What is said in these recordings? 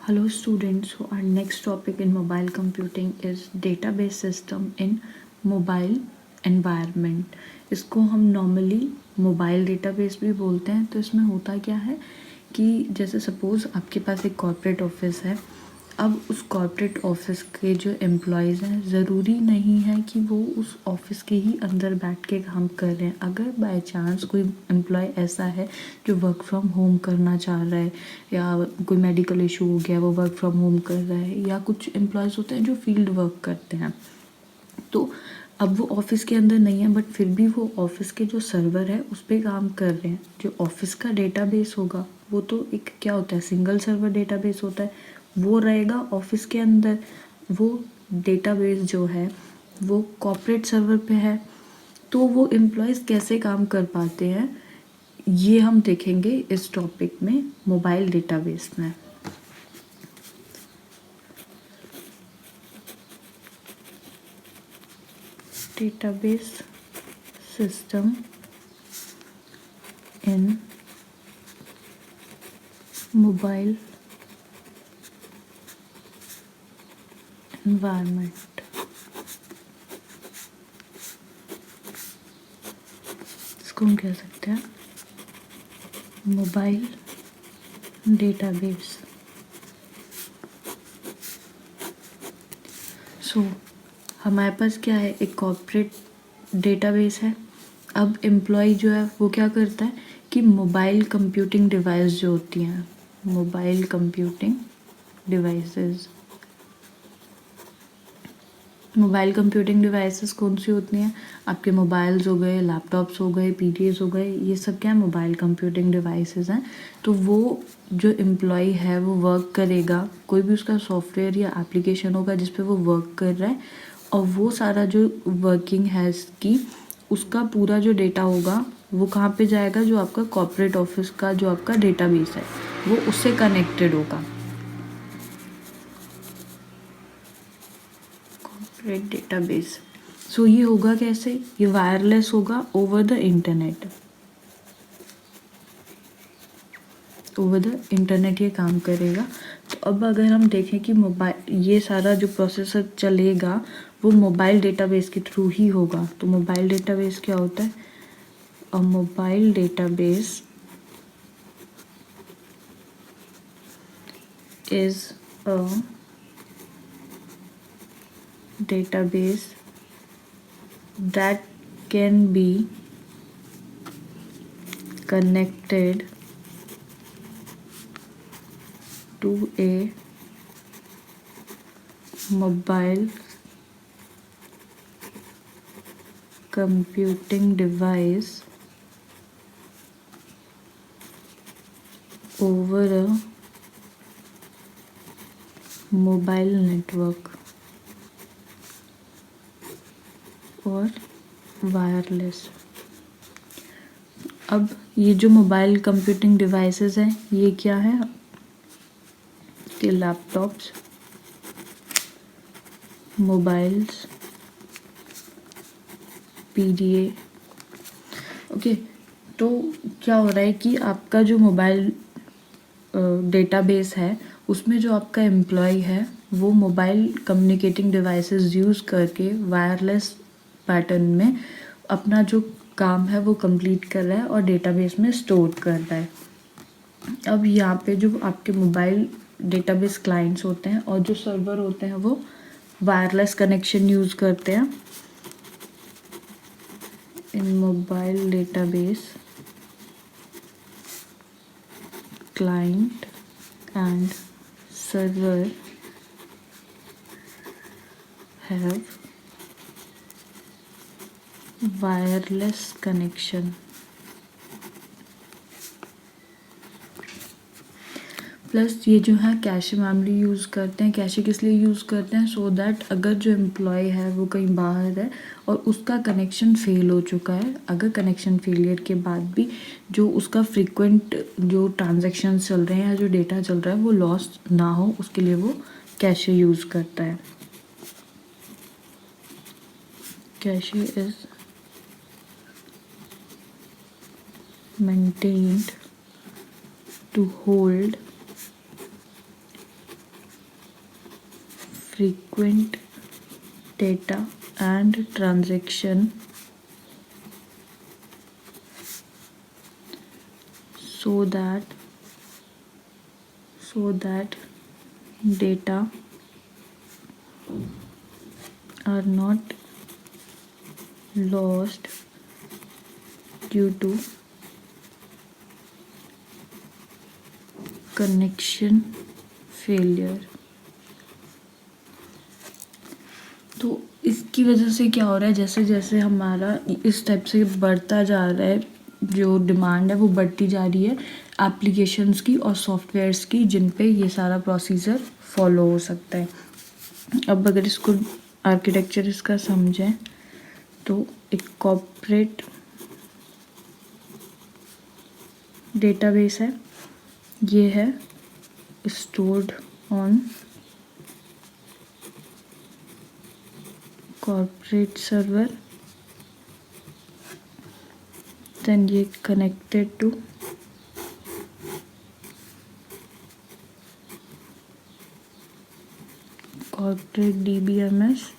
Hello students, so our next topic in mobile computing is database system in mobile environment. इसको हम normally mobile database भी बोलते हैं। तो इसमें होता क्या है कि जैसे सपोज़ आपके पास एक कॉर्पोरेट ऑफिस है। अब उस कॉर्पोरेट ऑफिस के जो एम्प्लॉयज़ हैं, ज़रूरी नहीं है कि वो उस ऑफिस के ही अंदर बैठ के काम कर रहे हैं। अगर बाय चांस कोई एम्प्लॉय ऐसा है जो वर्क फ्रॉम होम करना चाह रहा है, या कोई मेडिकल इशू हो गया वो वर्क फ्रॉम होम कर रहा है, या कुछ एम्प्लॉयज़ होते हैं जो फील्ड वर्क करते हैं, तो अब वो ऑफिस के अंदर नहीं है बट फिर भी वो ऑफिस के जो सर्वर है उस पर काम कर रहे हैं। जो ऑफिस का डेटाबेस होगा वो तो एक क्या होता है, सिंगल सर्वर डेटाबेस होता है, वो रहेगा ऑफिस के अंदर। वो डेटाबेस जो है वो कॉर्पोरेट सर्वर पे है। तो वो एम्प्लॉयज़ कैसे काम कर पाते हैं ये हम देखेंगे इस टॉपिक में, मोबाइल डेटाबेस में। Database system in mobile environment. इसको हम कह सकते हैं मोबाइल डेटाबेस। सो हमारे पास क्या है, एक कॉर्पोरेट डेटाबेस है। अब एम्प्लॉय जो है वो क्या करता है कि मोबाइल कंप्यूटिंग डिवाइस जो होती हैं, mobile computing devices, mobile computing devices कौन सी होती हैं, आपके मोबाइल्स हो गए, लैपटॉप्स हो गए, पीडीएस हो गए, ये सब क्या है, मोबाइल कंप्यूटिंग डिवाइसेस हैं। तो वो जो एम्प्लॉय है वो वर्क करेगा, कोई भी उसका सॉफ्टवेयर या एप्लीकेशन होगा जिस पे वो वर्क कर रहा है, और वो सारा जो वर्किंग है इसकी, उसका पूरा जो डेटा होगा वो कहाँ पे जाएगा, जो आपका कॉर्पोरेट ऑफिस का जो आपका डेटाबेस है वो उससे कनेक्टेड होगा। Corporate database. सो ये होगा कैसे, ये वायरलेस होगा over the internet. Over the internet ये काम करेगा। तो अब अगर हम देखें कि मोबाइल, ये सारा जो प्रोसेसर चलेगा वो मोबाइल डेटाबेस के थ्रू ही होगा। तो मोबाइल डेटाबेस क्या होता है, अ mobile database is a database that can be connected to a mobile computing device over a mobile network और वायरलेस। अब ये जो मोबाइल कंप्यूटिंग डिवाइसेस हैं ये क्या है, कि लैपटॉप्स, मोबाइल्स, पीडीए। ओके, तो क्या हो रहा है कि आपका जो मोबाइल डेटाबेस है उसमें जो आपका एम्प्लॉय है वो मोबाइल कम्युनिकेटिंग डिवाइसेस यूज़ करके वायरलेस पैटर्न में अपना जो काम है वो कंप्लीट कर रहा है और डेटाबेस में स्टोर कर रहा है। अब यहाँ पे जो आपके मोबाइल डेटाबेस क्लाइंट्स होते हैं और जो सर्वर होते हैं वो वायरलेस कनेक्शन यूज़ करते हैं। In mobile database client and server have wireless connection। Plus ये जो है कैशे मेमोरी यूज़ करते हैं। कैशे किस लिए यूज़ करते हैं, सो दैट अगर जो एम्प्लॉय है वो कहीं बाहर है और उसका कनेक्शन फेल हो चुका है, अगर कनेक्शन फेलियर के बाद भी जो उसका फ्रीक्वेंट जो ट्रांजैक्शन चल रहे हैं या जो डेटा चल रहा है वो लॉस्ट ना हो, उसके लिए वो कैशे यूज़ करता है। Cache is maintained to hold frequent data and transaction so that data are not lost due to connection failure। तो इसकी वजह से क्या हो रहा है, जैसे जैसे हमारा इस टाइप से बढ़ता जा रहा है, जो डिमांड है वो बढ़ती जा रही है एप्लीकेशंस की और सॉफ्टवेयर्स की, जिन पे ये सारा प्रोसीजर फॉलो हो सकता है। अब अगर इसको आर्किटेक्चर इसका समझें तो एक कॉर्पोरेट डेटाबेस है, ये है stored on corporate server, then ये connected to corporate DBMS,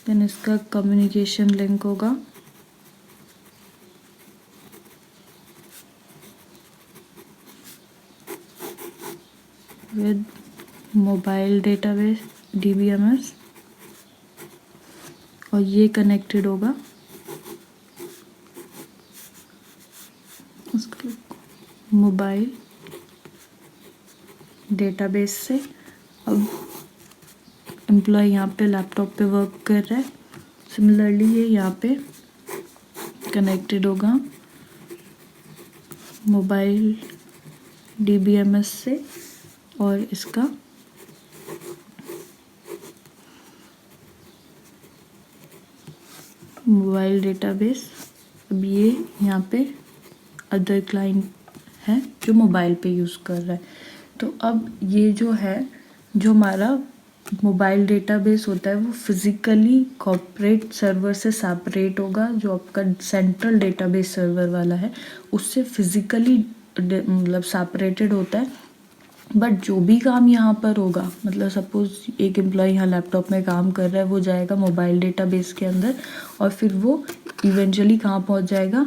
then इसका कम्युनिकेशन लिंक होगा विद मोबाइल डेटाबेस DBMS, और ये कनेक्टेड होगा उसके मोबाइल डेटाबेस से। अब एम्प्लॉय यहाँ पे लैपटॉप पे वर्क कर रहा है, सिमिलरली ये यहाँ पे कनेक्टेड होगा मोबाइल DBMS से, और इसका मोबाइल डेटाबेस। अब ये यहाँ पे अदर क्लाइंट है जो मोबाइल पे यूज़ कर रहा है। तो अब ये जो है, जो हमारा मोबाइल डेटाबेस होता है वो फिज़िकली कॉर्पोरेट सर्वर से सेपरेट होगा, जो आपका सेंट्रल डेटाबेस सर्वर वाला है उससे फिज़िकली मतलब सेपरेटेड होता है। बट जो भी काम यहाँ पर होगा, मतलब सपोज़ एक एम्प्लॉय यहाँ लैपटॉप में काम कर रहा है, वो जाएगा मोबाइल डेटाबेस के अंदर और फिर वो इवेंचुअली कहाँ पहुँच जाएगा,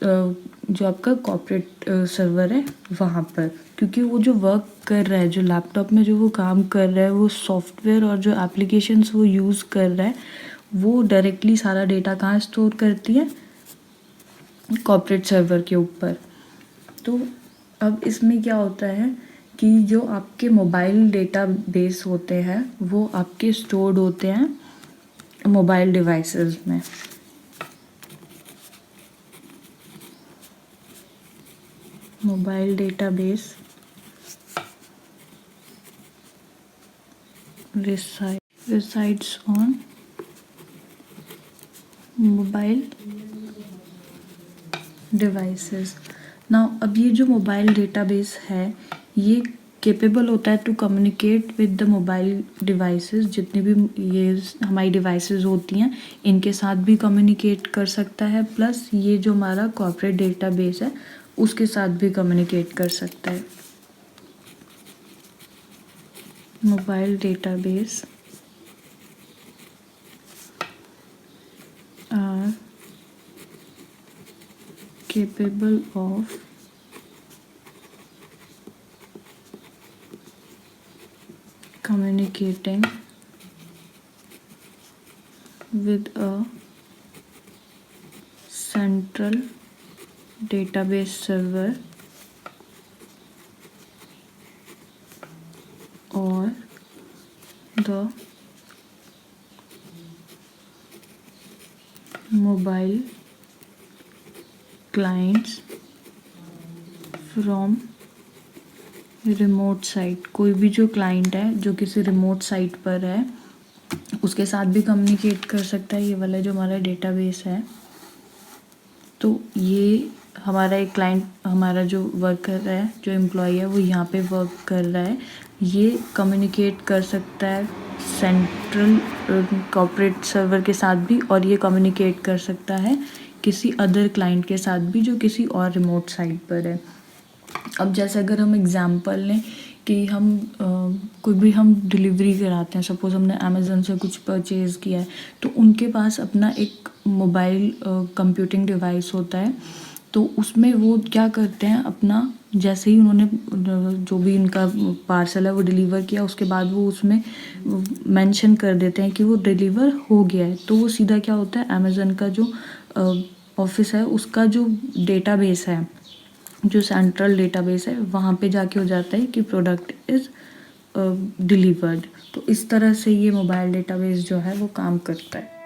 जो आपका कॉर्पोरेट सर्वर है वहाँ पर। क्योंकि वो जो वर्क कर रहा है, जो लैपटॉप में जो वो काम कर रहा है, वो सॉफ्टवेयर और जो एप्लीकेशंस वो यूज़ कर रहा है, वो डायरेक्टली सारा डेटा कहाँ स्टोर करती है, कॉर्पोरेट सर्वर के ऊपर। तो अब इसमें क्या होता है कि जो आपके मोबाइल डेटाबेस होते हैं वो आपके स्टोर्ड होते हैं मोबाइल डिवाइसेस में। Mobile database resides on mobile devices। Now अब ये जो मोबाइल डेटाबेस है ये केपेबल होता है to communicate with the mobile devices. जितनी भी ये हमारी डिवाइसेस होती हैं इनके साथ भी कम्युनिकेट कर सकता है, प्लस ये जो हमारा कॉर्पोरेट डेटाबेस है उसके साथ भी कम्युनिकेट कर सकता है। Mobile database are capable of communicating with a central database server or the mobile clients from remote site. कोई भी जो क्लाइंट है जो किसी रिमोट साइट पर है उसके साथ भी कम्युनिकेट कर सकता है ये वाला जो हमारा डेटाबेस है। तो ये हमारा एक क्लाइंट, हमारा जो वर्क कर रहा है, जो एम्प्लॉय है वो यहाँ पे वर्क कर रहा है, ये कम्युनिकेट कर सकता है सेंट्रल कॉर्पोरेट सर्वर के साथ भी, और ये कम्युनिकेट कर सकता है किसी अदर क्लाइंट के साथ भी जो किसी और रिमोट साइट पर है। अब जैसे अगर हम एग्जांपल लें कि हम कोई भी हम डिलीवरी कराते हैं, सपोज़ हमने अमेज़न से कुछ परचेज़ किया है, तो उनके पास अपना एक मोबाइल कंप्यूटिंग डिवाइस होता है। तो उसमें वो क्या करते हैं, अपना जैसे ही उन्होंने जो भी इनका पार्सल है वो डिलीवर किया, उसके बाद वो उसमें मेंशन कर देते हैं कि वो डिलीवर हो गया है। तो वो सीधा क्या होता है, अमेज़न का जो ऑफिस है उसका जो डेटाबेस है, जो सेंट्रल डेटाबेस है, वहाँ पे जाके हो जाता है कि प्रोडक्ट इज़ डिलीवर्ड। तो इस तरह से ये मोबाइल डेटाबेस जो है वो काम करता है।